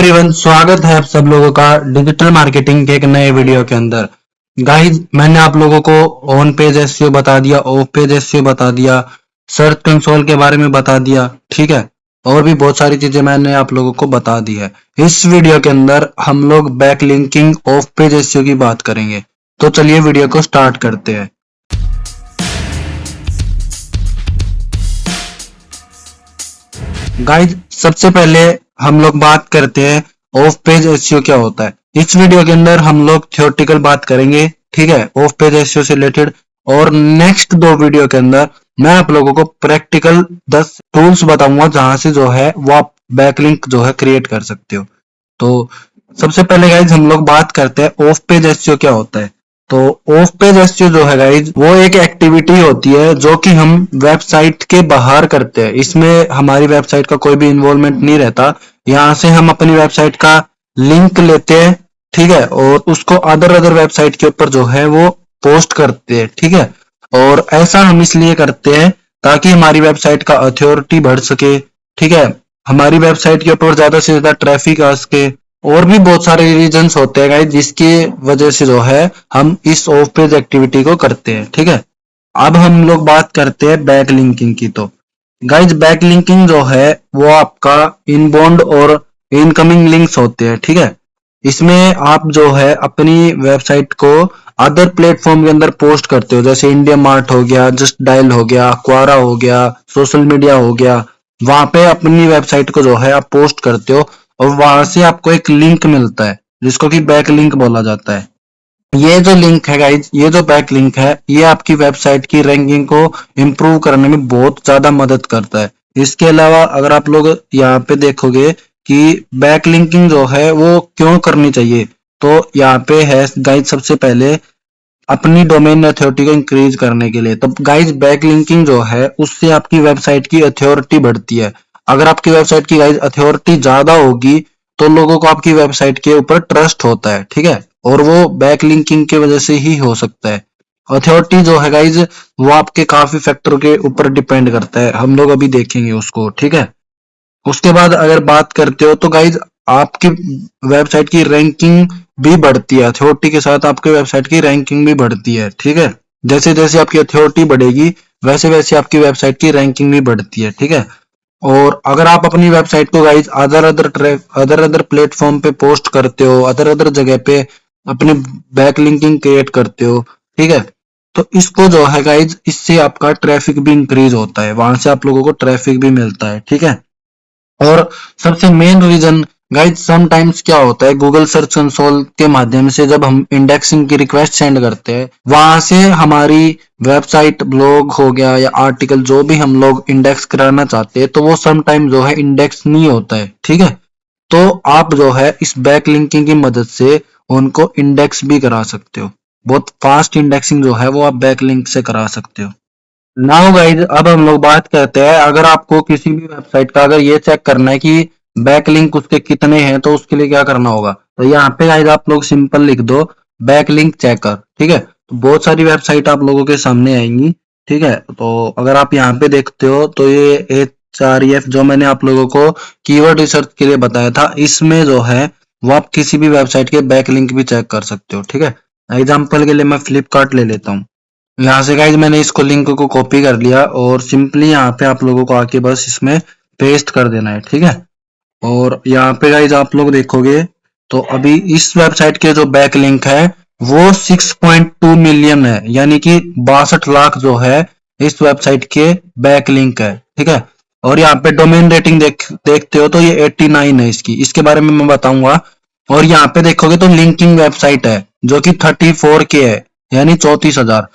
Everyone, स्वागत है आप सब लोगों का डिजिटल मार्केटिंग के एक नए वीडियो के अंदर। गाइज, मैंने आप लोगों को ऑन पेज एसईओ बता दिया, ऑफ पेज एसईओ बता दिया, सर्च कंसोल के बारे में बता दिया, ठीक है। और भी बहुत सारी चीजें मैंने आप लोगों को बता दी है। इस वीडियो के अंदर हम लोग back linking of page SEO की बात करेंगे। तो चलिए वीडियो को स्टार्ट करते हैं। गाइज, सबसे पहले हम लोग बात करते हैं ऑफ पेज एसईओ क्या होता है। इस वीडियो के अंदर हम लोग थ्योरेटिकल बात करेंगे, ठीक है, ऑफ पेज एसईओ से रिलेटेड। और नेक्स्ट 2 वीडियो के अंदर मैं आप लोगों को प्रैक्टिकल 10 टूल्स बताऊंगा जहां से जो है वो आप बैकलिंक जो है क्रिएट कर सकते हो। तो सबसे पहले गाइज हम लोग बात करते हैं ऑफ पेज एसईओ क्या होता है। तो ऑफ पेज एसईओ जो है गाइज वो एक एक्टिविटी होती है जो कि हम वेबसाइट के बाहर करते हैं। इसमें हमारी वेबसाइट का कोई भी इन्वॉल्वमेंट नहीं रहता। यहाँ से हम अपनी वेबसाइट का लिंक लेते हैं, ठीक है, और उसको अदर वेबसाइट के ऊपर जो है वो पोस्ट करते हैं, ठीक है। और ऐसा हम इसलिए करते हैं ताकि हमारी वेबसाइट का अथॉरिटी बढ़ सके, ठीक है, हमारी वेबसाइट के ऊपर ज्यादा से ज्यादा ट्रैफिक आ सके। और भी बहुत सारे रीजंस होते हैं गाइस जिसकी वजह से जो है हम इस ऑफ पेज एक्टिविटी को करते हैं, ठीक है। अब हम लोग बात करते हैं बैक लिंकिंग की। तो गाइज बैक लिंकिंग जो है वो आपका इनबाउंड और इनकमिंग लिंक्स होते हैं, ठीक है। इसमें आप जो है अपनी वेबसाइट को अदर प्लेटफॉर्म के अंदर पोस्ट करते हो, जैसे इंडिया मार्ट हो गया, जस्ट डायल हो गया, क्वारा हो गया, सोशल मीडिया हो गया। वहां पे अपनी वेबसाइट को जो है आप पोस्ट करते हो और वहां से आपको एक लिंक मिलता है जिसको कि बैक लिंक बोला जाता है। ये जो लिंक है गाइज, ये जो बैक लिंक है, ये आपकी वेबसाइट की रैंकिंग को इम्प्रूव करने में बहुत ज्यादा मदद करता है। इसके अलावा अगर आप लोग यहाँ पे देखोगे कि बैक लिंकिंग जो है वो क्यों करनी चाहिए, तो यहाँ पे है गाइज सबसे पहले अपनी डोमेन अथॉरिटी को इंक्रीज करने के लिए। तो गाइज बैक लिंकिंग जो है उससे आपकी वेबसाइट की अथॉरिटी बढ़ती है। अगर आपकी वेबसाइट की गाइज अथॉरिटी ज्यादा होगी तो लोगों को आपकी वेबसाइट के ऊपर ट्रस्ट होता है, ठीक है, और वो बैक लिंकिंग की वजह से ही हो सकता है। अथॉरिटी जो है गाइज वो आपके काफी फैक्टर के ऊपर डिपेंड करता है, हम लोग अभी देखेंगे उसको, ठीक है। उसके बाद अगर बात करते हो तो गाइज आपकी वेबसाइट की रैंकिंग भी बढ़ती है। अथॉरिटी के साथ आपके वेबसाइट की रैंकिंग भी बढ़ती है, ठीक है। जैसे जैसे आपकी अथॉरिटी बढ़ेगी वैसे वैसे आपकी वेबसाइट की रैंकिंग भी बढ़ती है, ठीक है। और अगर आप अपनी वेबसाइट को गाइज अदर प्लेटफॉर्म पे पोस्ट करते हो, अदर जगह पे अपनी बैक लिंकिंग क्रिएट करते हो, ठीक है, तो इसको जो है गाइज इससे आपका ट्रैफिक भी इंक्रीज होता है, वहां से आप लोगों को ट्रैफिक भी मिलता है, ठीक है। और सबसे मेन रीजन गाइज समटाइम्स क्या होता है, गूगल सर्च कंसोल के माध्यम से जब हम इंडेक्सिंग की रिक्वेस्ट सेंड करते हैं वहां से हमारी वेबसाइट ब्लॉग हो गया या आर्टिकल जो भी हम लोग इंडेक्स कराना चाहते हैं तो वो समटाइम जो है इंडेक्स नहीं होता है, ठीक है। तो आप जो है इस बैक लिंकिंग की मदद से उनको इंडेक्स भी करा सकते हो। बहुत फास्ट इंडेक्सिंग जो है वो आप बैक लिंक से करा सकते हो। नाउ गाइज अब हम लोग बात करते हैं, अगर आपको किसी भी वेबसाइट का अगर ये चेक करना है कि बैकलिंक उसके कितने हैं तो उसके लिए क्या करना होगा। तो यहाँ पे गाइज आप लोग सिंपल लिख दो बैकलिंक चेकर, ठीक है। तो बहुत सारी वेबसाइट आप लोगों के सामने आएंगी, ठीक है। तो अगर आप यहाँ पे देखते हो तो ये HREF जो मैंने आप लोगों को कीवर्ड रिसर्च के लिए बताया था, इसमें जो है वो आप किसी भी वेबसाइट के बैकलिंक भी चेक कर सकते हो, ठीक है। एग्जाम्पल के लिए मैं फ्लिपकार्ट ले लेता हूँ। यहाँ से गाइज मैंने इसको लिंक को कॉपी कर लिया और सिंपली यहाँ पे आप लोगों को आके बस इसमें पेस्ट कर देना है, ठीक है। और यहाँ पे गाइज आप लोग देखोगे तो अभी इस वेबसाइट के जो बैक लिंक है वो 6.2 मिलियन है, यानी कि 62 लाख जो है इस वेबसाइट के बैक लिंक है, ठीक है। और यहाँ पे डोमेन रेटिंग देखते हो तो ये 89 है इसकी, इसके बारे में मैं बताऊंगा। और यहाँ पे देखोगे तो लिंकिंग वेबसाइट है जो कि 34K है, यानी 34,000।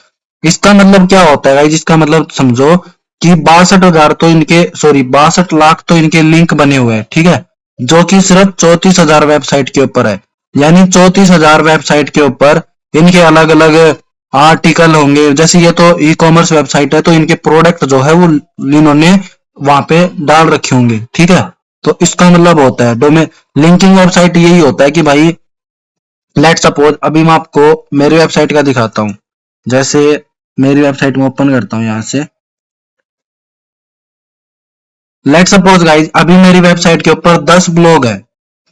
इसका मतलब क्या होता है गाइस, इसका मतलब समझो कि 62,000 तो इनके 62 लाख तो इनके लिंक बने हुए हैं, ठीक है, जो कि सिर्फ 34,000 वेबसाइट के ऊपर है। यानी 34,000 वेबसाइट के ऊपर इनके अलग अलग आर्टिकल होंगे। जैसे ये तो ई कॉमर्स वेबसाइट है तो इनके प्रोडक्ट जो है वो इन्होंने वहां पे डाल रखे होंगे, ठीक है। तो इसका मतलब होता है डोमेन लिंकिंग वेबसाइट यही होता है कि भाई लेट सपोज अभी मैं आपको मेरी वेबसाइट का दिखाता हूँ। जैसे मेरी वेबसाइट में ओपन करता हूं यहां से, लेट सपोज गाइज अभी मेरी वेबसाइट के ऊपर 10 ब्लॉग है,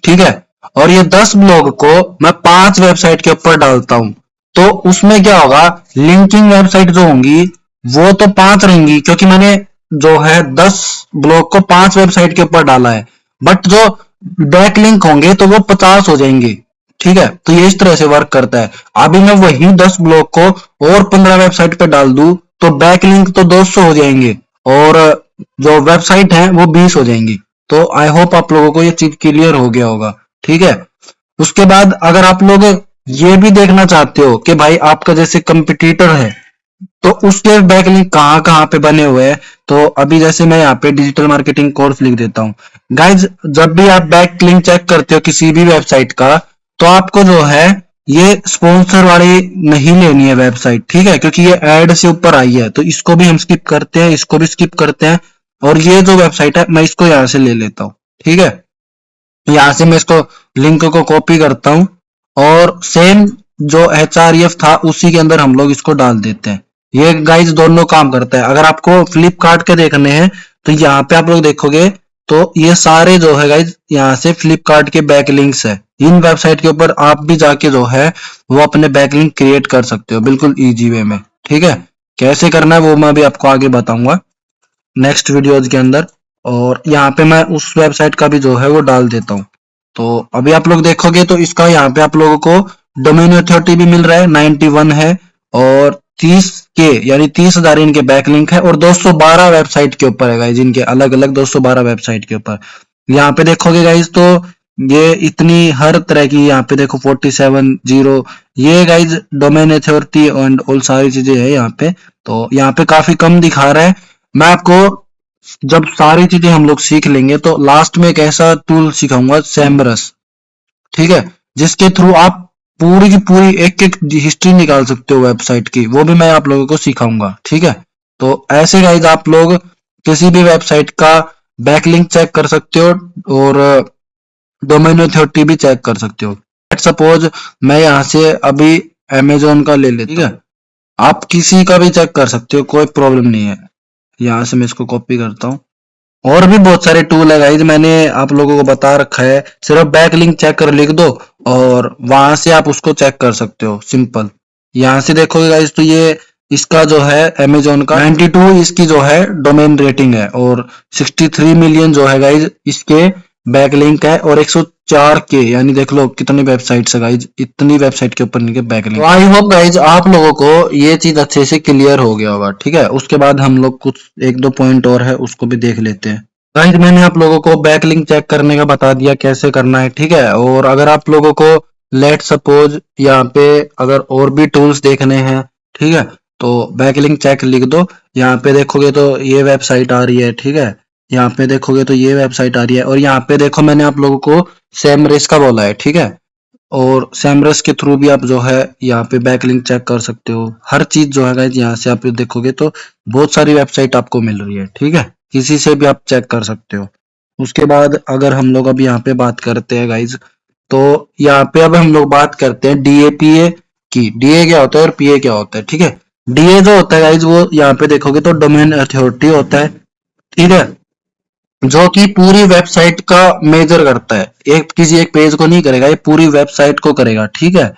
ठीक है। और ये 10 ब्लॉग को मैं 5 वेबसाइट के ऊपर डालता हूं, तो उसमें क्या होगा, लिंकिंग वेबसाइट जो होंगी वो तो 5 रहेंगी, क्योंकि मैंने जो है 10 ब्लॉग को 5 वेबसाइट के ऊपर डाला है। बट जो बैक लिंक होंगे तो वो 50 हो जाएंगे। ठीक है, तो ये इस तरह से वर्क करता है। अभी मैं वही 10 ब्लॉग को और 15 वेबसाइट पे डाल दूं तो बैक लिंक तो 200 हो जाएंगे और जो वेबसाइट है वो 20 हो जाएंगी। तो आई होप आप लोगों को ये चीज क्लियर हो गया होगा। ठीक है, उसके बाद अगर आप लोग ये भी देखना चाहते हो कि भाई आपका जैसे कंपटीटर है तो उसके बैकलिंक कहाँ कहाँ पे बने हुए हैं, तो अभी जैसे मैं यहाँ पे डिजिटल मार्केटिंग कोर्स लिख देता हूँ। गाइज जब भी आप बैकलिंक चेक करते हो किसी भी वेबसाइट का, तो आपको जो है ये स्पॉन्सर वाली नहीं लेनी है वेबसाइट। ठीक है, क्योंकि ये एड से ऊपर आई है, तो इसको भी हम स्किप करते हैं, इसको भी स्किप करते हैं। और ये जो वेबसाइट है मैं इसको यहाँ से ले लेता हूँ। ठीक है, यहाँ से मैं इसको लिंक को कॉपी करता हूँ और सेम जो एचआरएफ था उसी के अंदर हम लोग इसको डाल देते हैं। ये गाइज दोनों काम करता है। अगर आपको फ्लिपकार्ट के देखने हैं तो यहाँ पे आप लोग देखोगे तो ये सारे जो है गाइज यहाँ से फ्लिपकार्ट के बैकलिंक्स है। इन वेबसाइट के ऊपर आप भी जाके जो है वो अपने बैकलिंक क्रिएट कर सकते हो बिल्कुल इजी वे में। ठीक है, कैसे करना है वो मैं भी आपको आगे बताऊंगा नेक्स्ट वीडियोज के अंदर। और यहाँ पे मैं उस वेबसाइट का भी जो है वो डाल देता हूँ। तो अभी आप लोग देखोगे तो इसका यहाँ पे आप लोगों को डोमेन अथॉरिटी भी मिल रहा है 91 है और 30 के यानी 30,000 इनके बैकलिंक है और 212 वेबसाइट के ऊपर है गाइज, इनके अलग अलग 212 वेबसाइट के ऊपर। यहाँ पे देखोगे गाइज तो ये इतनी हर तरह की यहाँ पे देखो 47 ये guys domain authority and all सारी चीजें है यहाँ पे। तो यहाँ पे काफी कम दिखा रहा है। मैं आपको जब सारी चीजें हम लोग सीख लेंगे तो लास्ट में एक ऐसा टूल सिखाऊंगा सैमरस। ठीक है, जिसके थ्रू आप पूरी की पूरी एक एक हिस्ट्री निकाल सकते हो वेबसाइट की, वो भी मैं आप लोगों को सिखाऊंगा। ठीक है, तो ऐसे गाइज आप लोग किसी भी वेबसाइट का बैकलिंक चेक कर सकते हो और डोमेन अथॉरिटी भी चेक कर सकते हो। लेट सपोज मैं यहाँ से अभी अमेजोन का ले लेता हूं, ठीक है, आप किसी का भी चेक कर सकते हो, कोई प्रॉब्लम नहीं है। यहाँ से मैं इसको कॉपी करता हूँ। और भी बहुत सारे टूल है गाइज, मैंने आप लोगों को बता रखा है। सिर्फ बैक लिंक चेक कर लिख दो और वहां से आप उसको चेक कर सकते हो सिंपल। यहाँ से देखोगे गाइज तो ये इसका जो है अमेजोन का 92 इसकी जो है डोमेन रेटिंग है और 63 मिलियन जो है गाइज इसके बैक लिंक है और 104 के यानी देख लो कितनी वेबसाइट्स है गाइज, इतनी वेबसाइट के ऊपर इनके बैक लिंक। तो आई होप गाइज आप लोगों को ये चीज अच्छे से क्लियर हो गया होगा। ठीक है, उसके बाद हम लोग कुछ एक दो पॉइंट और है उसको भी देख लेते हैं। गाइज मैंने आप लोगों को बैकलिंक चेक करने का बता दिया कैसे करना है। ठीक है, और अगर आप लोगों को लेट सपोज यहाँ पे अगर और भी टूल्स देखने हैं, ठीक है, तो बैकलिंक चेक लिख दो। यहाँ पे देखोगे तो ये वेबसाइट आ रही है। ठीक है, यहाँ पे देखोगे तो ये वेबसाइट आ रही है और यहाँ पे देखो मैंने आप लोगों को सैमरस का बोला है। ठीक है, और सैमरस के थ्रू भी आप जो है यहाँ पे बैकलिंक चेक कर सकते हो। हर चीज जो है गाइज यहाँ से आप देखोगे तो बहुत सारी वेबसाइट आपको मिल रही है। ठीक है, किसी से भी आप चेक कर सकते हो। उसके बाद अगर हम लोग अब यहाँ पे बात करते हैं गाइज, तो यहाँ पे अब हम लोग बात करते हैं डीएपीए की। डीए क्या होता है और पीए क्या होता है। ठीक है, डीए जो होता है गाइज वो यहाँ पे देखोगे तो डोमेन अथॉरिटी होता है। ठीक है, जो कि पूरी वेबसाइट का मेजर करता है, एक किसी एक पेज को नहीं करेगा, ये पूरी वेबसाइट को करेगा। ठीक है,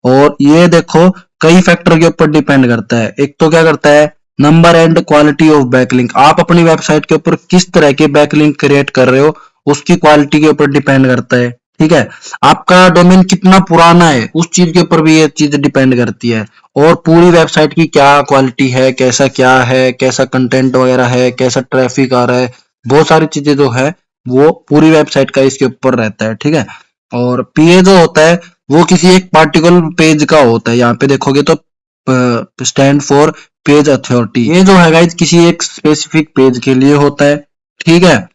और ये देखो कई फैक्टर के ऊपर डिपेंड करता है। एक तो क्या करता है, number and quality of backlink. आप अपनी वेबसाइट के ऊपर किस तरह के बैकलिंक क्रिएट कर रहे हो उसकी क्वालिटी के ऊपर डिपेंड करता है। ठीक है, आपका डोमेन कितना पुराना है उस चीज के ऊपर भी ये चीज डिपेंड करती है। और पूरी वेबसाइट की क्या क्वालिटी है, कैसा क्या है, कैसा कंटेंट वगैरह है, कैसा ट्रैफिक आ रहा है, बहुत सारी चीजें जो है वो पूरी वेबसाइट का इसके ऊपर रहता है। ठीक है, और पीए जो होता है वो किसी एक पार्टिकुलर पेज का होता है। यहाँ पे देखोगे तो स्टैंड फॉर पेज अथॉरिटी। ये जो है गाइज किसी एक स्पेसिफिक पेज के लिए होता है। ठीक है,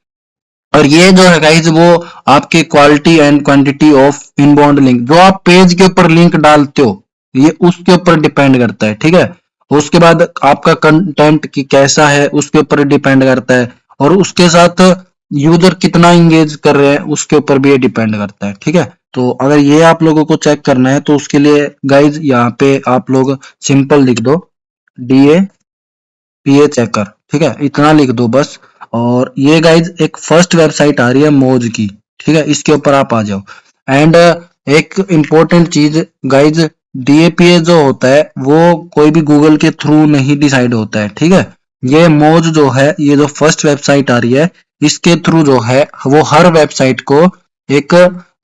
और ये जो है गाइज वो आपके quality and quantity of inbound link, जो आप पेज के ऊपर लिंक डालते हो ये उसके ऊपर डिपेंड करता है। ठीक है, उसके बाद आपका कंटेंट की कैसा है उसके ऊपर डिपेंड करता है और उसके साथ यूजर कितना इंगेज कर रहे हैं उसके ऊपर भी ये डिपेंड करता है। ठीक है, तो अगर ये आप लोगों को चेक करना है तो उसके लिए गाइज यहाँ पे आप लोग सिंपल लिख दो डीए पीए चेकर। ठीक है, इतना लिख दो बस। और ये गाइज एक फर्स्ट वेबसाइट आ रही है मोज की। ठीक है, इसके ऊपर आप आ जाओ। एंड एक इम्पोर्टेंट चीज गाइज, डीएपीए जो होता है वो कोई भी गूगल के थ्रू नहीं डिसाइड होता है, ठीक है। ये मोज जो है, ये जो फर्स्ट वेबसाइट आ रही है, इसके थ्रू जो है वो हर वेबसाइट को एक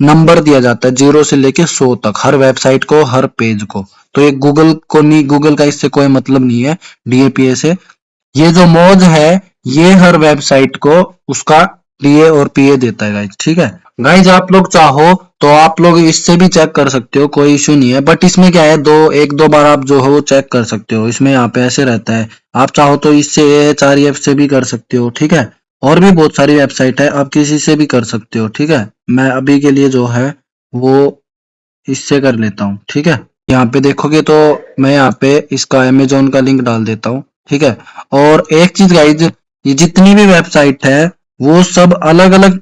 नंबर दिया जाता है 0 से लेके 100 तक, हर वेबसाइट को, हर पेज को। तो ये गूगल को नहीं, गूगल का इससे कोई मतलब नहीं है डीएपीए से। ये जो मोज है ये हर वेबसाइट को उसका डीए और पीए देता है गाइज, ठीक है। गाइज आप लोग चाहो तो आप लोग इससे भी चेक कर सकते हो, कोई इशू नहीं है। बट इसमें क्या है, एक दो बार आप जो है वो चेक कर सकते हो, इसमें यहाँ पे ऐसे रहता है। आप चाहो तो इससे एएचआरईएफ से भी कर सकते हो, ठीक है। और भी बहुत सारी वेबसाइट है, आप किसी से भी कर सकते हो, ठीक है। मैं अभी के लिए जो है वो इससे कर लेता हूँ, ठीक है। यहाँ पे देखोगे तो मैं यहाँ पे इसका अमेजोन का लिंक डाल देता हूँ, ठीक है। और एक चीज गाइज, ये जितनी भी वेबसाइट है वो सब अलग अलग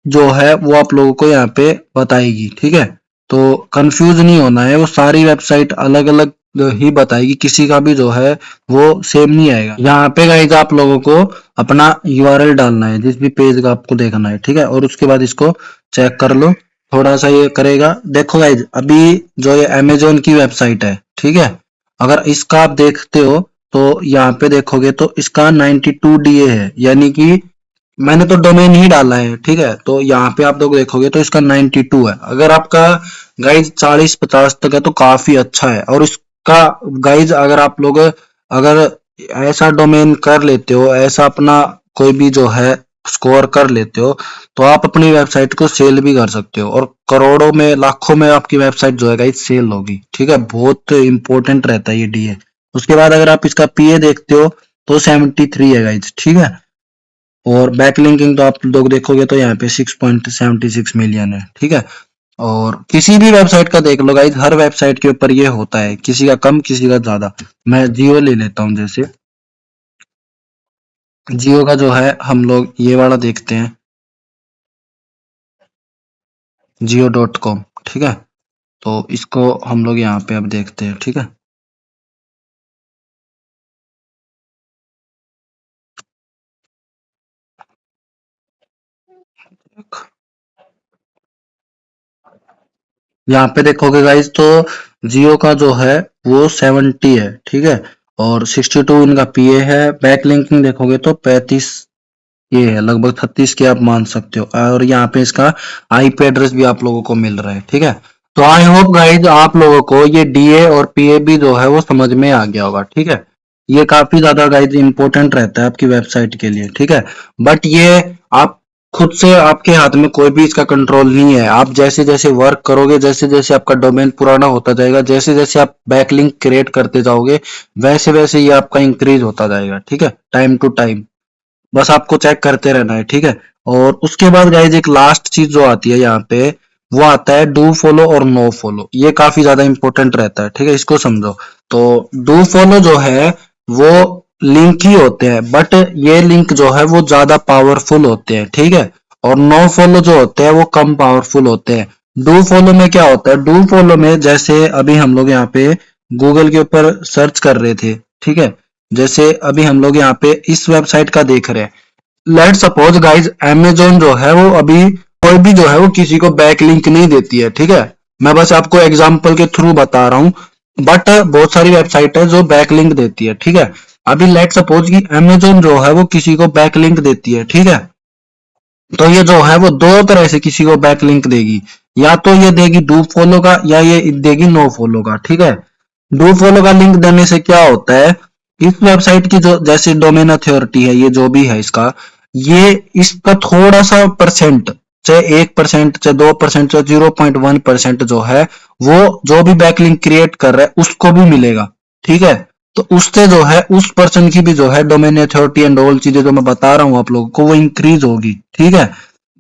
जो है वो आप लोगों को यहाँ पे बताएगी, ठीक है। तो कंफ्यूज नहीं होना है, वो सारी वेबसाइट अलग अलग ही बताएगी, किसी का भी जो है वो सेम नहीं आएगा। यहाँ पे गाइज आप लोगों को अपना यूआरएल डालना है जिस भी पेज का आपको देखना है, ठीक है। और उसके बाद इसको चेक कर लो, थोड़ा सा ये करेगा। देखो गाइज, अभी जो ये अमेजोन की वेबसाइट है, ठीक है, अगर इसका आप देखते हो तो यहाँ पे देखोगे तो इसका 92 डीए है, यानी कि मैंने तो डोमेन ही डाला है, ठीक है। तो यहाँ पे आप लोग देखोगे तो इसका 92 है। अगर आपका गाइज 40-50 तक है तो काफी अच्छा है। और इसका गाइज अगर आप लोग अगर ऐसा डोमेन कर लेते हो, ऐसा अपना कोई भी जो है स्कोर कर लेते हो, तो आप अपनी वेबसाइट को सेल भी कर सकते हो और करोड़ों में, लाखों में आपकी वेबसाइट जो है गाइज सेल होगी, ठीक है। बहुत इंपॉर्टेंट रहता है ये डीए। उसके बाद अगर आप इसका पीए देखते हो तो 73 है गाइज, ठीक है। और बैकलिंकिंग तो आप लोग देखोगे तो यहाँ पे 6.76 मिलियन है, ठीक है। और किसी भी वेबसाइट का देख लो गाइज, हर वेबसाइट के ऊपर ये होता है, किसी का कम किसी का ज्यादा। मैं जियो ले लेता हूँ, जैसे जियो का जो है हम लोग ये वाला देखते हैं, जियो.com, ठीक है। तो इसको हम लोग यहाँ पे अब देखते हैं, ठीक है। यहाँ पे देखोगे गाइज तो जियो का जो है वो 70 है, ठीक है। और 62 इनका पीए है। बैक लिंकिंग देखोगे तो 35 ये है, लगभग 36 के आप मान सकते हो। और यहाँ पे इसका आईपी एड्रेस भी आप लोगों को मिल रहा है, ठीक है। तो आई होप गाइज आप लोगों को ये डीए और पीए भी जो है वो समझ में आ गया होगा, ठीक है। ये काफी ज्यादा गाइज इंपॉर्टेंट रहता है आपकी वेबसाइट के लिए, ठीक है। बट ये आप खुद से, आपके हाथ में कोई भी इसका कंट्रोल नहीं है। आप जैसे जैसे वर्क करोगे, जैसे जैसे आपका डोमेन पुराना होता जाएगा, जैसे जैसे आप बैकलिंक क्रिएट करते जाओगे, वैसे वैसे ये आपका इंक्रीज होता जाएगा, ठीक है, टाइम टू टाइम। बस आपको चेक करते रहना है, ठीक है। और उसके बाद गाइज एक लास्ट चीज जो आती है यहाँ पे, वो आता है डू फॉलो और नो फॉलो। ये काफी ज्यादा इंपॉर्टेंट रहता है, ठीक है, इसको समझो। तो डू फॉलो जो है वो लिंक ही होते हैं, बट ये लिंक जो है वो ज्यादा पावरफुल होते हैं, ठीक है। और नो फॉलो जो होते हैं वो कम पावरफुल होते हैं। डू फॉलो में क्या होता है, डू फॉलो में जैसे अभी हम लोग यहाँ पे गूगल के ऊपर सर्च कर रहे थे, ठीक है। जैसे अभी हम लोग यहाँ पे इस वेबसाइट का देख रहे हैं। लेट सपोज गाइज अमेजोन जो है वो अभी कोई भी जो है वो किसी को बैक लिंक नहीं देती है, ठीक है। मैं बस आपको एग्जांपल के थ्रू बता रहा हूँ। बट बहुत सारी वेबसाइट है जो बैक लिंक देती है, ठीक है। अभी लेट सपोज कि अमेजोन जो है वो किसी को बैक लिंक देती है, ठीक है। तो ये जो है वो दो तरह से किसी को बैक लिंक देगी, या तो ये देगी डू फॉलो का, या ये देगी नो फॉलो का, ठीक है। डू फॉलो का लिंक देने से क्या होता है, इस वेबसाइट की जो जैसे डोमेन अथॉरिटी है, ये जो भी है इसका, ये इसका थोड़ा सा परसेंट, चाहे 1%, चाहे 2%, चाहे 0.1% जो है वो जो भी बैकलिंक क्रिएट कर रहा है उसको भी मिलेगा, ठीक है। तो उससे जो है उस पर्सन की भी जो है डोमेन अथॉरिटी एंड ऑल चीजें जो मैं बता रहा हूँ आप लोगों को वो इंक्रीज होगी, ठीक है।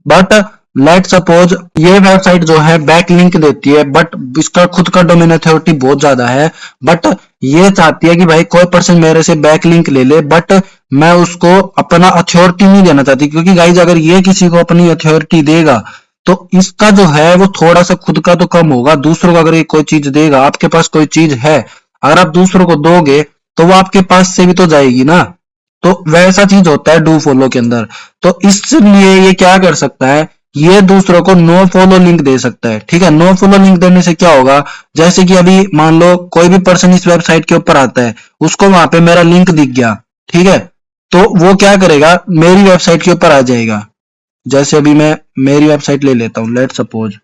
बट लेट सपोज ये वेबसाइट जो है बैक लिंक देती है, बट इसका खुद का डोमेन अथॉरिटी बहुत ज्यादा है, बट ये चाहती है कि भाई कोई पर्सन मेरे से बैक लिंक ले ले, बट मैं उसको अपना अथॉरिटी नहीं देना चाहती, क्योंकि गाइज अगर ये किसी को अपनी अथॉरिटी देगा तो इसका जो है वो थोड़ा सा खुद का तो कम होगा। दूसरों को अगर ये कोई चीज देगा, आपके पास कोई चीज है, अगर आप दूसरों को दोगे तो वो आपके पास से भी तो जाएगी ना। तो वैसा चीज होता है डू फॉलो के अंदर। तो इसलिए ये क्या कर सकता है ये दूसरों को नो फॉलो लिंक दे सकता है। ठीक है, नो फॉलो लिंक देने से क्या होगा, जैसे कि अभी मान लो कोई भी पर्सन इस वेबसाइट के ऊपर आता है, उसको वहां पे मेरा लिंक दिख गया, ठीक है, तो वो क्या करेगा, मेरी वेबसाइट के ऊपर आ जाएगा। जैसे अभी मैं मेरी वेबसाइट ले लेता हूं, लेट सपोज,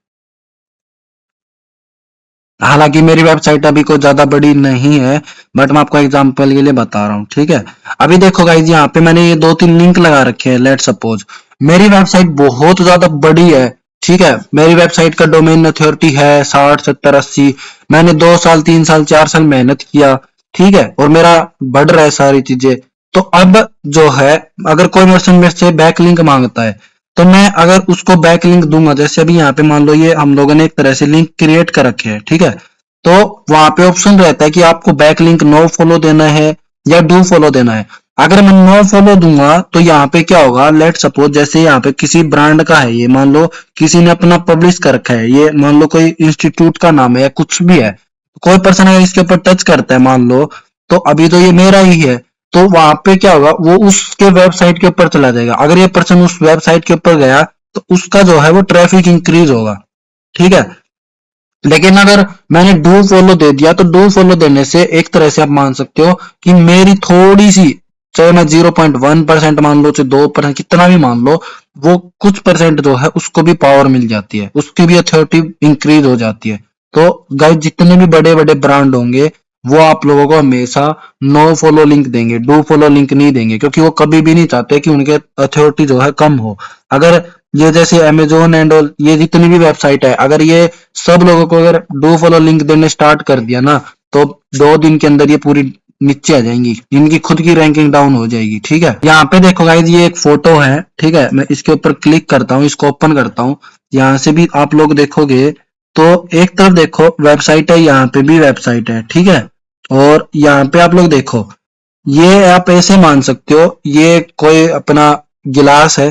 हालांकि मेरी वेबसाइट अभी कोई ज्यादा बड़ी नहीं है, बट मैं आपको एग्जांपल के लिए बता रहा हूँ। ठीक है, अभी देखो गाइज, यहाँ पे मैंने ये 2-3 लिंक लगा रखे हैं। लेट सपोज मेरी वेबसाइट बहुत ज्यादा बड़ी है। ठीक है, मेरी वेबसाइट का डोमेन अथॉरिटी है 60, 70, 80। मैंने 2 साल, 3 साल, 4 साल मेहनत किया। ठीक है, और मेरा बढ़ रहा है सारी चीजें। तो अब जो है, अगर कोई पर्सन मेरे से बैक लिंक मांगता है, तो मैं अगर उसको बैक लिंक दूंगा, जैसे अभी यहाँ पे मान लो ये हम लोगों ने एक तरह से लिंक क्रिएट कर रखे हैं। ठीक है, तो वहां पे ऑप्शन रहता है कि आपको बैक लिंक नो फॉलो देना है या डू फॉलो देना है। अगर मैं नो फॉलो दूंगा तो यहाँ पे क्या होगा, लेट सपोज जैसे यहाँ पे किसी ब्रांड का है, ये मान लो किसी ने अपना पब्लिश कर रखा है, ये मान लो कोई इंस्टीट्यूट का नाम है या कुछ भी है, कोई पर्सन अगर इसके ऊपर टच करता है मान लो, तो अभी तो ये मेरा ही है, तो वहां पे क्या होगा, वो उसके वेबसाइट के ऊपर चला जाएगा। अगर ये पर्सन उस वेबसाइट के ऊपर गया तो उसका जो है वो ट्रैफिक इंक्रीज होगा। ठीक है, लेकिन अगर मैंने डू फॉलो दे दिया, तो डू फॉलो देने से एक तरह से आप मान सकते हो कि मेरी थोड़ी सी, चाहे मैं 0.1% मान लो, चाहे 2%, कितना भी मान लो, वो कुछ परसेंट जो है उसको भी पावर मिल जाती है, उसकी भी अथॉरिटी इंक्रीज हो जाती है। तो गाइस, जितने भी बड़े बड़े ब्रांड होंगे, वो आप लोगों को हमेशा नो फॉलो लिंक देंगे, डू फॉलो लिंक नहीं देंगे, क्योंकि वो कभी भी नहीं चाहते कि उनके अथॉरिटी जो है कम हो। अगर ये जैसे अमेजोन एंड ऑल, ये जितनी भी वेबसाइट है, अगर ये सब लोगों को अगर डू फॉलो लिंक देने स्टार्ट कर दिया ना, तो 2 दिन के अंदर ये पूरी नीचे आ जाएंगी, इनकी खुद की रैंकिंग डाउन हो जाएगी। ठीक है, यहाँ पे देखो गाइस, ये एक फोटो है। ठीक है, मैं इसके ऊपर क्लिक करता हूँ, इसको ओपन करता हूँ, यहाँ से भी आप लोग देखोगे तो एक तरफ देखो वेबसाइट है, यहाँ पे भी वेबसाइट है। ठीक है, और यहाँ पे आप लोग देखो, ये आप ऐसे मान सकते हो, ये कोई अपना गिलास है,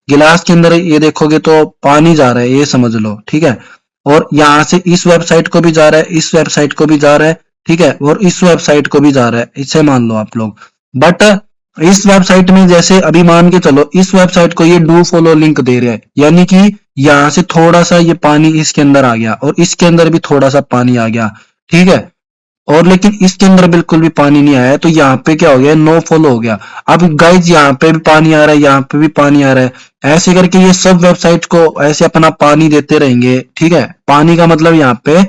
गिलास के अंदर ये देखोगे तो पानी जा रहा है, ये समझ लो। ठीक है, और यहाँ से इस वेबसाइट को भी जा रहा है, इस वेबसाइट को भी जा रहा है। ठीक है, और इस वेबसाइट को भी जा रहा है, इसे मान लो आप लोग। बट इस वेबसाइट में जैसे अभी मान के चलो, इस वेबसाइट को ये डू फॉलो लिंक दे रहा है, यानी कि यहाँ से थोड़ा सा ये पानी इसके अंदर आ गया और इसके अंदर भी थोड़ा सा पानी आ गया। ठीक है, और लेकिन इसके अंदर बिल्कुल भी पानी नहीं आया, तो यहाँ पे क्या हो गया, नो फॉलो हो गया। अब गाइज, यहाँ पे भी पानी आ रहा है, यहाँ पे भी पानी आ रहा है, ऐसे करके ये सब वेबसाइट को ऐसे अपना पानी देते रहेंगे। ठीक है, पानी का मतलब यहाँ पे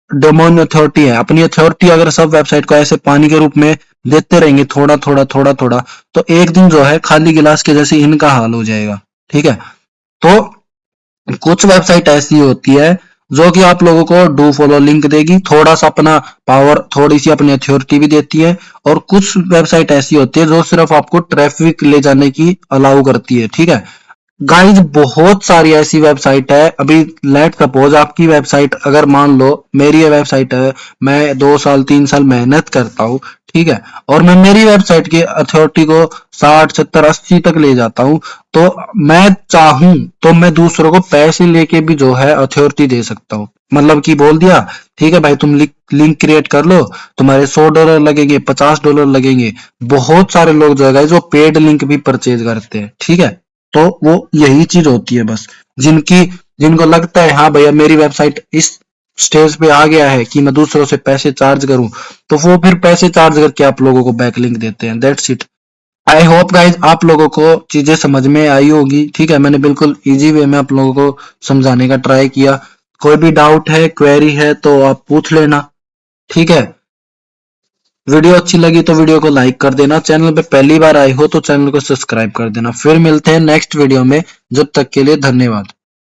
डोमेन अथॉरिटी है, अपनी अथॉरिटी अगर सब वेबसाइट को ऐसे पानी के रूप में देते रहेंगे, थोड़ा थोड़ा थोड़ा थोड़ा, तो एक दिन जो है खाली गिलास के जैसे इनका हाल हो जाएगा। ठीक है, तो कुछ वेबसाइट ऐसी होती है जो कि आप लोगों को डू फॉलो लिंक देगी, थोड़ा सा अपना पावर, थोड़ी सी अपनी अथॉरिटी भी देती है, और कुछ वेबसाइट ऐसी होती है जो सिर्फ आपको ट्रैफिक ले जाने की अलाउ करती है। ठीक है, गाइज, बहुत सारी ऐसी वेबसाइट है। अभी लेट सपोज आपकी वेबसाइट, अगर मान लो मेरी ये वेबसाइट है, मैं 2 साल 3 साल मेहनत करता हूँ। ठीक है, और मैं मेरी वेबसाइट की अथॉरिटी को 60, 70, 80 तक ले जाता हूँ, तो मैं चाहूं तो मैं दूसरों को पैसे लेके भी जो है अथॉरिटी दे सकता हूँ। मतलब कि बोल दिया, ठीक है भाई, तुम लिंक क्रिएट कर लो, तुम्हारे $100 लगेंगे, $50 लगेंगे। बहुत सारे लोग जो है जो पेड लिंक भी परचेज करते हैं। ठीक है, तो वो यही चीज होती है बस, जिनको लगता है हाँ भैया मेरी वेबसाइट इस स्टेज पे आ गया है कि मैं दूसरों से पैसे चार्ज करूं, तो वो फिर पैसे चार्ज करके आप लोगों को बैक लिंक देते हैं। That's it. I hope guys आप लोगों को चीजें समझ में आई होगी। ठीक है, मैंने बिल्कुल इजी वे में आप लोगों को समझाने का ट्राई किया। कोई भी डाउट है, क्वेरी है, तो आप पूछ लेना। ठीक है, वीडियो अच्छी लगी तो वीडियो को लाइक कर देना, चैनल पे पहली बार आए हो तो चैनल को सब्सक्राइब कर देना। फिर मिलते हैं नेक्स्ट वीडियो में, जब तक के लिए धन्यवाद।